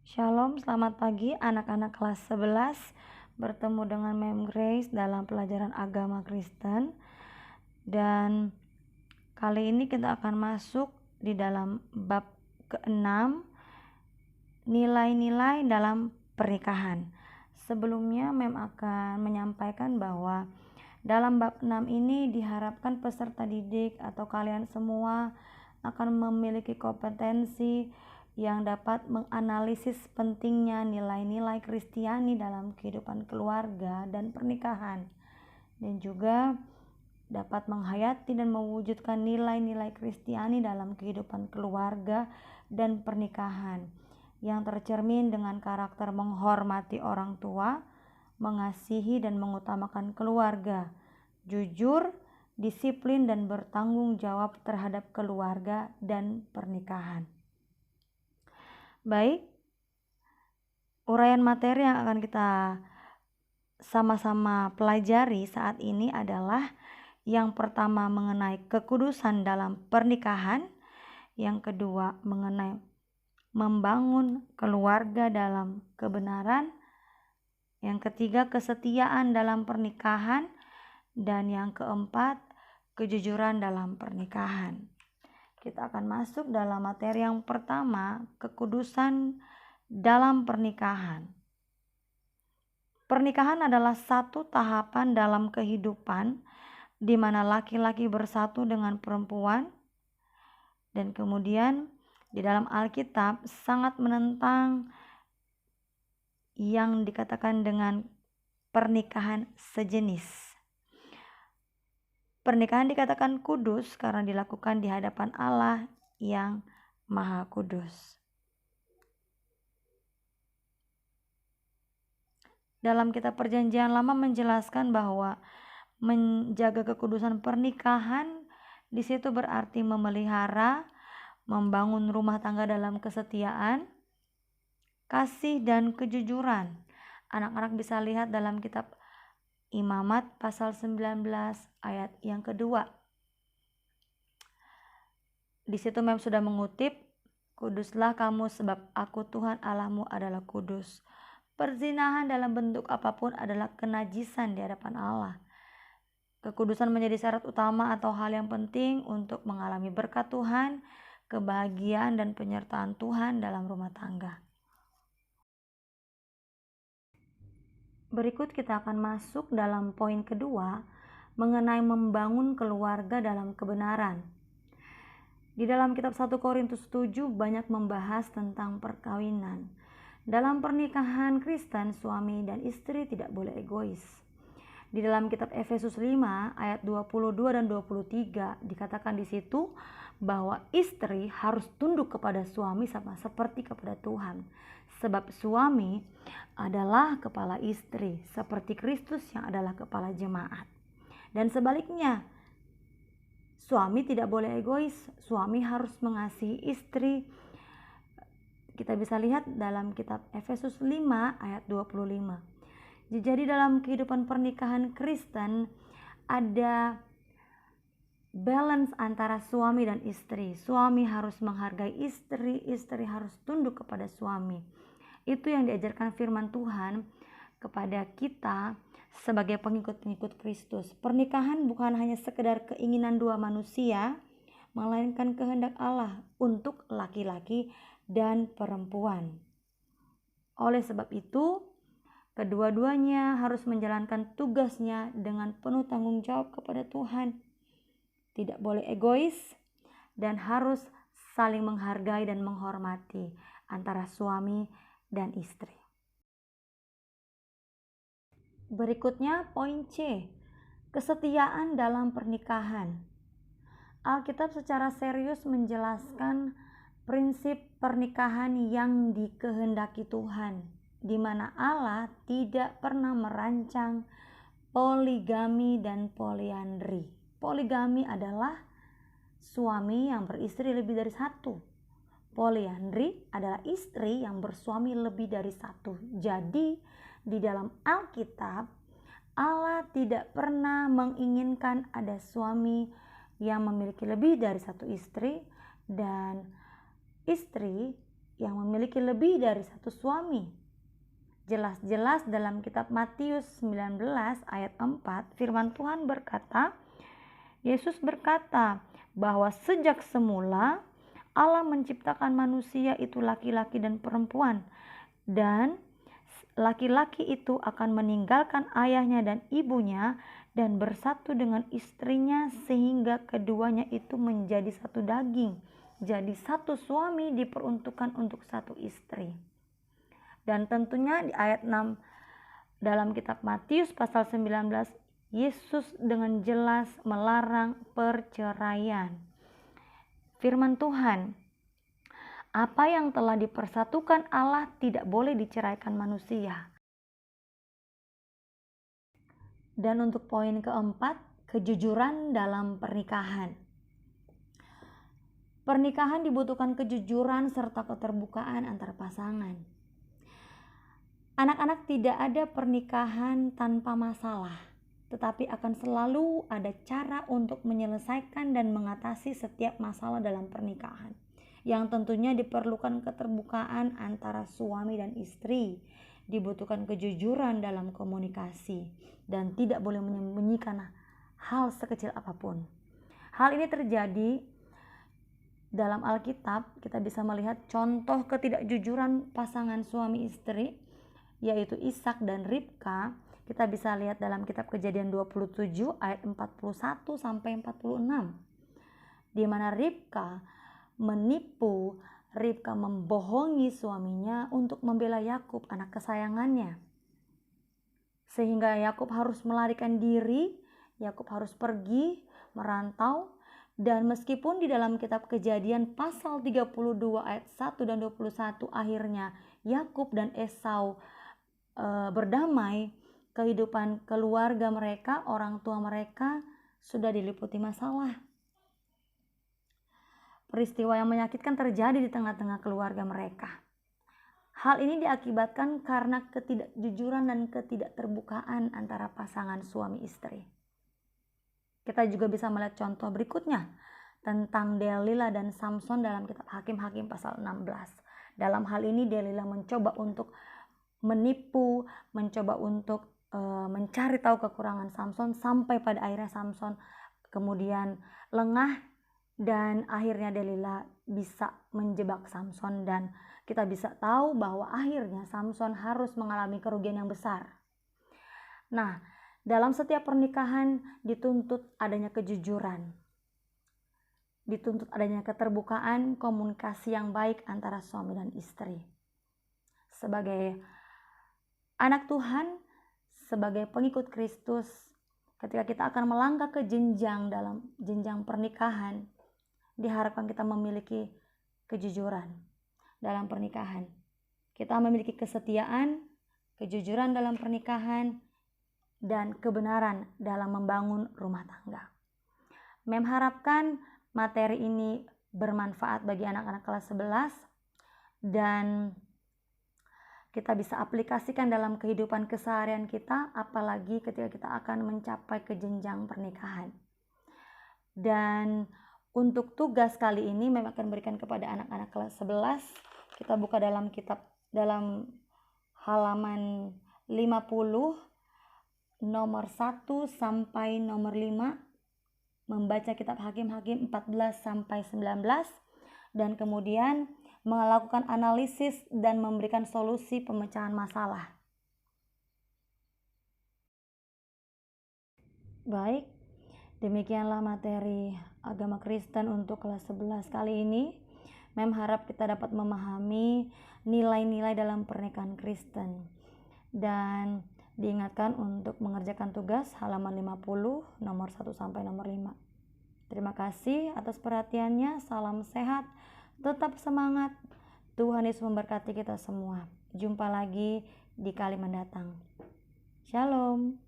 Shalom, selamat pagi anak-anak kelas 11. Bertemu dengan Mem Grace dalam pelajaran agama Kristen. Dan kali ini kita akan masuk di dalam bab ke-6, nilai-nilai dalam pernikahan. Sebelumnya Mem akan menyampaikan bahwa dalam bab 6 ini diharapkan peserta didik atau kalian semua akan memiliki kompetensi yang dapat menganalisis pentingnya nilai-nilai Kristiani dalam kehidupan keluarga dan pernikahan, dan juga dapat menghayati dan mewujudkan nilai-nilai Kristiani dalam kehidupan keluarga dan pernikahan yang tercermin dengan karakter menghormati orang tua, mengasihi dan mengutamakan keluarga, jujur, disiplin dan bertanggung jawab terhadap keluarga dan pernikahan. Baik, uraian materi yang akan kita sama-sama pelajari saat ini adalah yang pertama mengenai kekudusan dalam pernikahan, yang kedua mengenai membangun keluarga dalam kebenaran, yang ketiga kesetiaan dalam pernikahan, dan yang keempat kejujuran dalam pernikahan. Kita akan masuk dalam materi yang pertama, kekudusan dalam pernikahan. Pernikahan adalah satu tahapan dalam kehidupan di mana laki-laki bersatu dengan perempuan, dan kemudian di dalam Alkitab sangat menentang yang dikatakan dengan pernikahan sejenis. Pernikahan dikatakan kudus karena dilakukan di hadapan Allah yang Maha Kudus. Dalam kitab Perjanjian Lama menjelaskan bahwa menjaga kekudusan pernikahan di situ berarti memelihara, membangun rumah tangga dalam kesetiaan, kasih dan kejujuran. Anak-anak bisa lihat dalam kitab Imamat pasal 19 ayat yang kedua. Di situ Mem sudah mengutip, "Kuduslah kamu sebab aku Tuhan Allahmu adalah kudus." Perzinahan dalam bentuk apapun adalah kenajisan di hadapan Allah. Kekudusan menjadi syarat utama atau hal yang penting untuk mengalami berkat Tuhan, kebahagiaan dan penyertaan Tuhan dalam rumah tangga. Berikut kita akan masuk dalam poin kedua mengenai membangun keluarga dalam kebenaran. Di dalam kitab 1 Korintus 7 banyak membahas tentang perkawinan. Dalam pernikahan Kristen, suami dan istri tidak boleh egois. Di dalam kitab Efesus 5 ayat 22 dan 23 dikatakan di situ bahwa istri harus tunduk kepada suami sama seperti kepada Tuhan. Sebab suami adalah kepala istri, seperti Kristus yang adalah kepala jemaat. Dan sebaliknya, suami tidak boleh egois, suami harus mengasihi istri. Kita bisa lihat dalam kitab Efesus 5 ayat 25. Jadi dalam kehidupan pernikahan Kristen ada balance antara suami dan istri. Suami harus menghargai istri, istri harus tunduk kepada suami. Itu yang diajarkan firman Tuhan kepada kita sebagai pengikut-pengikut Kristus. Pernikahan bukan hanya sekedar keinginan dua manusia, melainkan kehendak Allah untuk laki-laki dan perempuan. Oleh sebab itu, kedua-duanya harus menjalankan tugasnya dengan penuh tanggung jawab kepada Tuhan. Tidak boleh egois dan harus saling menghargai dan menghormati antara suami dan istri. Berikutnya poin C, kesetiaan dalam pernikahan. Alkitab secara serius menjelaskan prinsip pernikahan yang dikehendaki Tuhan, di mana Allah tidak pernah merancang poligami dan poliandri. Poligami adalah suami yang beristri lebih dari satu. Poliandri adalah istri yang bersuami lebih dari satu. Jadi di dalam Alkitab Allah tidak pernah menginginkan ada suami yang memiliki lebih dari satu istri dan istri yang memiliki lebih dari satu suami. Jelas-jelas dalam kitab Matius 19 ayat 4 firman Tuhan berkata, Yesus berkata bahwa sejak semula Allah menciptakan manusia itu laki-laki dan perempuan, dan laki-laki itu akan meninggalkan ayahnya dan ibunya dan bersatu dengan istrinya sehingga keduanya itu menjadi satu daging. Jadi satu suami diperuntukkan untuk satu istri. Dan tentunya di ayat 6 dalam kitab Matius pasal 19, Yesus dengan jelas melarang perceraian. Firman Tuhan, apa yang telah dipersatukan Allah tidak boleh diceraikan manusia. Dan untuk poin keempat, kejujuran dalam pernikahan. Pernikahan dibutuhkan kejujuran serta keterbukaan antar pasangan. Anak-anak, tidak ada pernikahan tanpa masalah, tetapi akan selalu ada cara untuk menyelesaikan dan mengatasi setiap masalah dalam pernikahan, yang tentunya diperlukan keterbukaan antara suami dan istri. Dibutuhkan kejujuran dalam komunikasi dan tidak boleh menyembunyikan hal sekecil apapun. Hal ini terjadi dalam Alkitab. Kita bisa melihat contoh ketidakjujuran pasangan suami istri, yaitu Ishak dan Ribka. Kita bisa lihat dalam kitab Kejadian 27 ayat 41 sampai 46, di mana Ribka membohongi suaminya untuk membela Yakub, anak kesayangannya. Sehingga Yakub harus melarikan diri, Yakub harus pergi, merantau. Dan meskipun di dalam kitab Kejadian pasal 32 ayat 1 dan 21 akhirnya Yakub dan Esau berdamai, kehidupan keluarga mereka, orang tua mereka sudah diliputi masalah. Peristiwa yang menyakitkan terjadi di tengah-tengah keluarga mereka. Hal ini diakibatkan karena ketidakjujuran dan ketidakterbukaan antara pasangan suami istri. Kita juga bisa melihat contoh berikutnya tentang Delila dan Samson dalam kitab Hakim-Hakim pasal 16. Dalam hal ini Delila mencoba untuk menipu, mencoba untuk mencari tahu kekurangan Samson, sampai pada akhirnya Samson kemudian lengah. Dan akhirnya Delila bisa menjebak Samson, dan kita bisa tahu bahwa akhirnya Samson harus mengalami kerugian yang besar. Nah, dalam setiap pernikahan dituntut adanya kejujuran, dituntut adanya keterbukaan, komunikasi yang baik antara suami dan istri. Sebagai anak Tuhan, sebagai pengikut Kristus, ketika kita akan melangkah ke dalam jenjang pernikahan, diharapkan kita memiliki kejujuran dalam pernikahan. Kita memiliki kesetiaan, kejujuran dalam pernikahan, dan kebenaran dalam membangun rumah tangga. Mem harapkan materi ini bermanfaat bagi anak-anak kelas 11 dan kita bisa aplikasikan dalam kehidupan keseharian kita, apalagi ketika kita akan mencapai ke jenjang pernikahan. Dan untuk tugas kali ini memang akan berikan kepada anak-anak kelas 11. Kita buka dalam dalam halaman 50 nomor 1 sampai nomor 5, membaca kitab Hakim-Hakim 14 sampai 19, dan kemudian melakukan analisis dan memberikan solusi pemecahan masalah. Baik, demikianlah materi agama Kristen untuk kelas 11 kali ini. Mem harap kita dapat memahami nilai-nilai dalam pernikahan Kristen. Dan diingatkan untuk mengerjakan tugas halaman 50 nomor 1 sampai nomor 5. Terima kasih atas perhatiannya. Salam sehat, tetap semangat. Tuhan Yesus memberkati kita semua. Jumpa lagi di kali mendatang. Shalom.